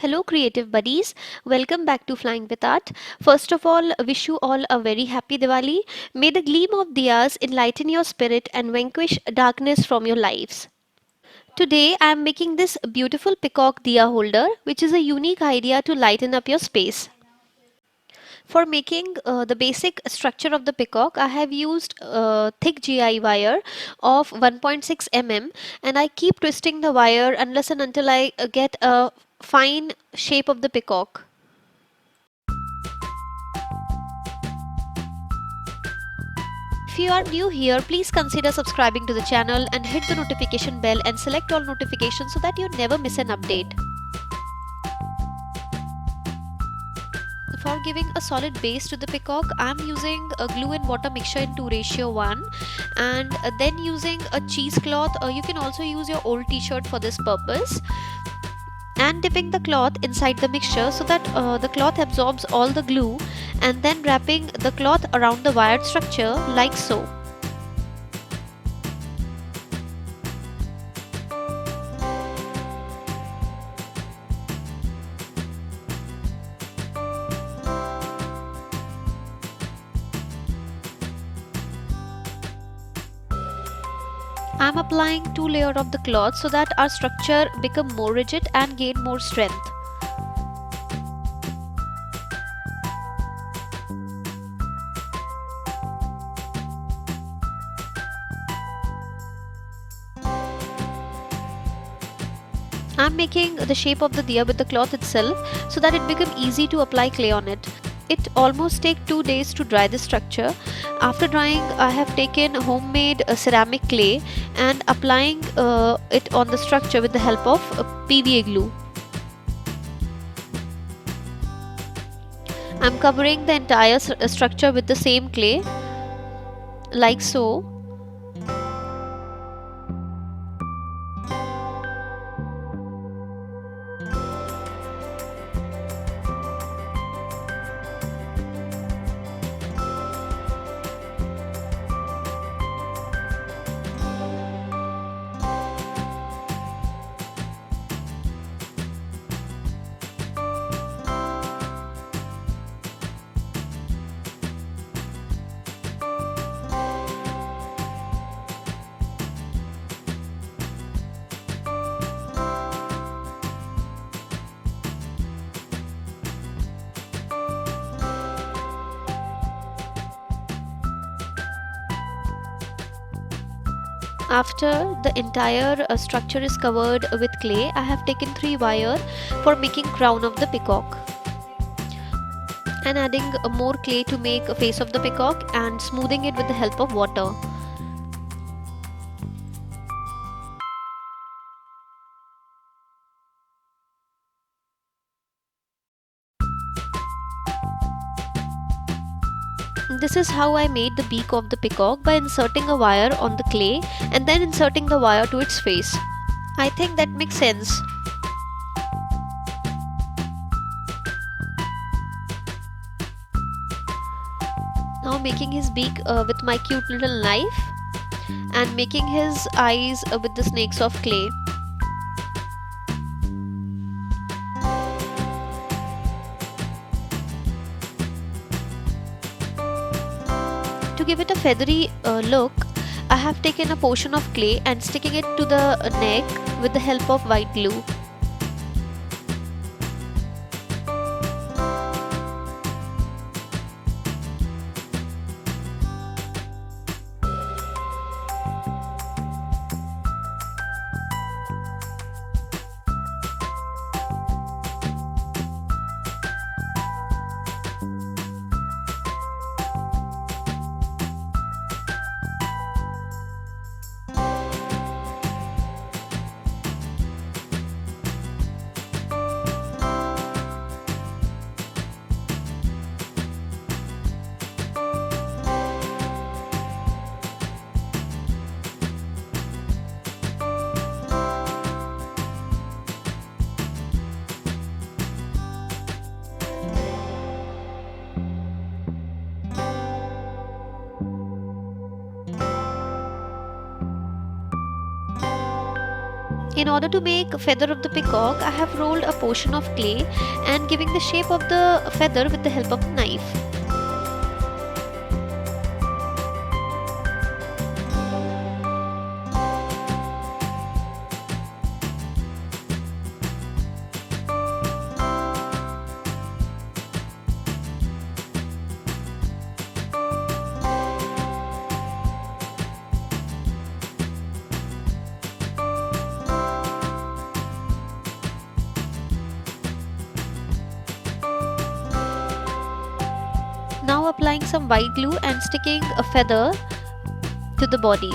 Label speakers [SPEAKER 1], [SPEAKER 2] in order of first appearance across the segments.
[SPEAKER 1] Hello, creative buddies. Welcome back to Flying with Art. First of all, wish you all a very happy Diwali. May the gleam of diyas enlighten your spirit and vanquish darkness from your lives. Today, I am making this beautiful peacock diya holder, which is a unique idea to lighten up your space. For making the basic structure of the peacock, I have used thick GI wire of 1.6 mm, and I keep twisting the wire unless and until I get a fine shape of the peacock. If you are new here, please consider subscribing to the channel and hit the notification bell and select all notifications so that you never miss an update. For giving a solid base to the peacock, I am using a glue and water mixture in 2:1, and then using a cheesecloth. You can also use your old t-shirt for this purpose, and dipping the cloth inside the mixture so that the cloth absorbs all the glue, and then wrapping the cloth around the wired structure like so. I am applying two layers of the cloth so that our structure become more rigid and gain more strength. I am making the shape of the diya with the cloth itself so that it become easy to apply clay on it. It almost take 2 days to dry the structure. After drying, I have taken homemade ceramic clay and applying it on the structure with the help of PVA glue. I am covering the entire structure with the same clay like so. After the entire structure is covered with clay, I have taken 3 wire for making crown of the peacock and adding more clay to make a face of the peacock and smoothing it with the help of water. This is how I made the beak of the peacock, by inserting a wire on the clay and then inserting the wire to its face. I think that makes sense. Now making his beak with my cute little knife and making his eyes with the snakes of clay. To give it a feathery look, I have taken a portion of clay and sticking it to the neck with the help of white glue. In order to make feather of the peacock, I have rolled a portion of clay and giving the shape of the feather with the help of a knife. Now applying some white glue and sticking a feather to the body.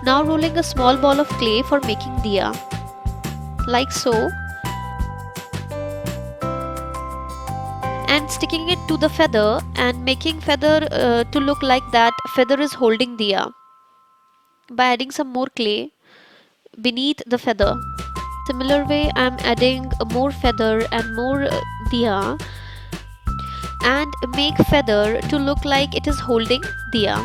[SPEAKER 1] Now rolling a small ball of clay for making diya, like so, and sticking it to the feather and making feather to look like that feather is holding diya by adding some more clay beneath the feather. Similar way, I am adding more feather and more diya and make feather to look like it is holding diya.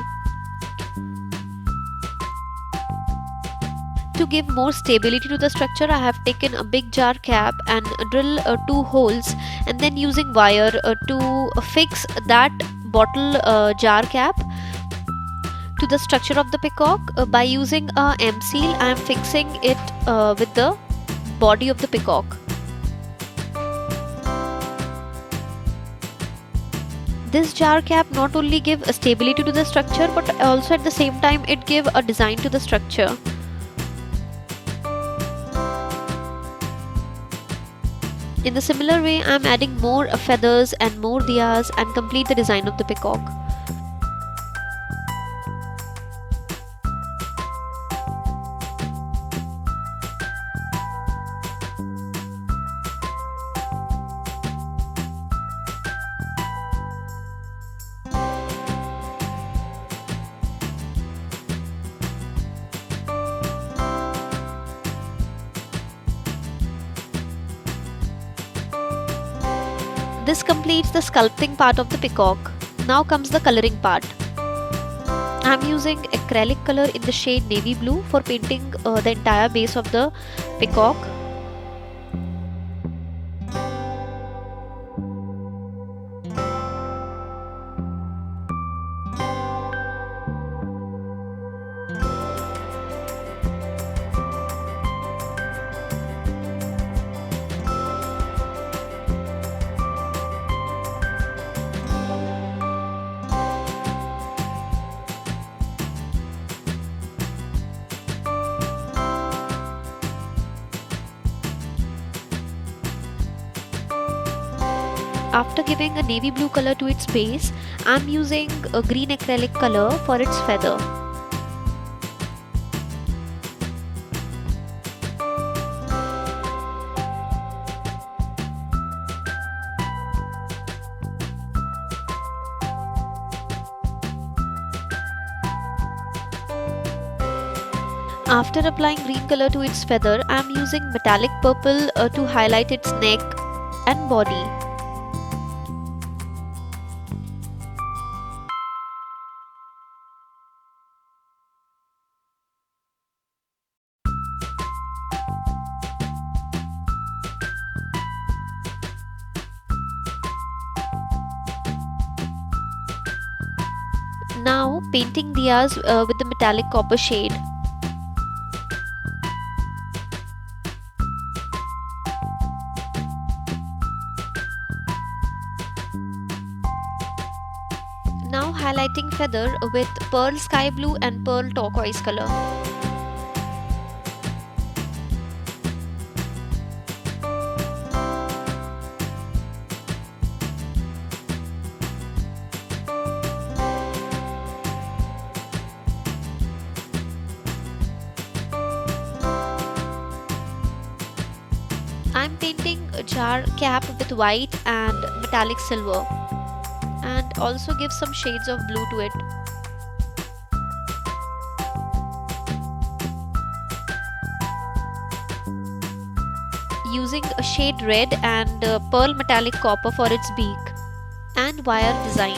[SPEAKER 1] To give more stability to the structure, I have taken a big jar cap and drill 2 holes and then using wire to fix that bottle jar cap to the structure of the peacock. By using a M seal, I am fixing it with the body of the peacock. This jar cap not only give a stability to the structure but also at the same time it give a design to the structure. In the similar way, I am adding more feathers and more diyas and complete the design of the peacock. This completes the sculpting part of the peacock. Now comes the coloring part. I am using acrylic color in the shade navy blue for painting the entire base of the peacock. After giving a navy blue color to its base, I am using a green acrylic color for its feather. After applying green color to its feather, I am using metallic purple to highlight its neck and body. Now painting diyas with the metallic copper shade. Now highlighting feather with pearl sky blue and pearl turquoise color. I'm painting a jar cap with white and metallic silver and also give some shades of blue to it. Using a shade red and pearl metallic copper for its beak and wire design.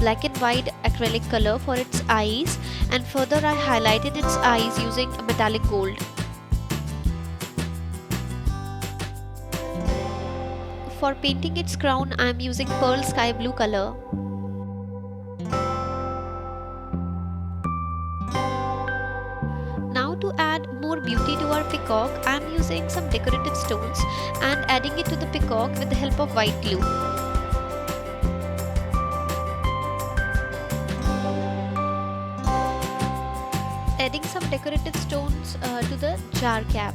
[SPEAKER 1] black and white acrylic color for its eyes, and further I highlighted its eyes using metallic gold. For painting its crown, I am using pearl sky blue color. Now to add more beauty to our peacock, I am using some decorative stones and adding it to the peacock with the help of white glue. Adding some decorative stones to the jar cap.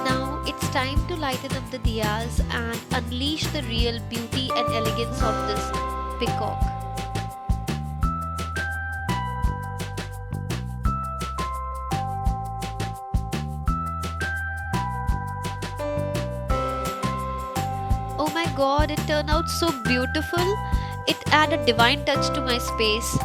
[SPEAKER 1] Now it's time to lighten up the diyas and unleash the real beauty and elegance of this peacock. Oh my god, it turned out so beautiful. It added a divine touch to my space.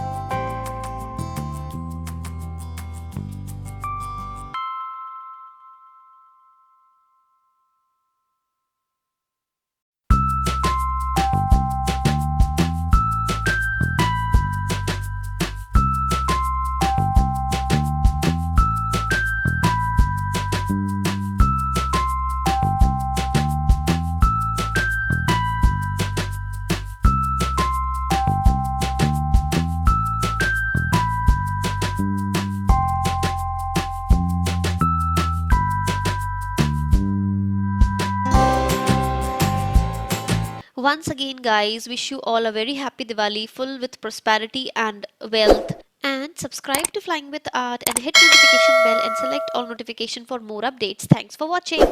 [SPEAKER 1] Once again, guys, wish you all a very happy Diwali full with prosperity and wealth. And subscribe to Flying with Art and hit notification bell and select all notification for more updates. Thanks for watching.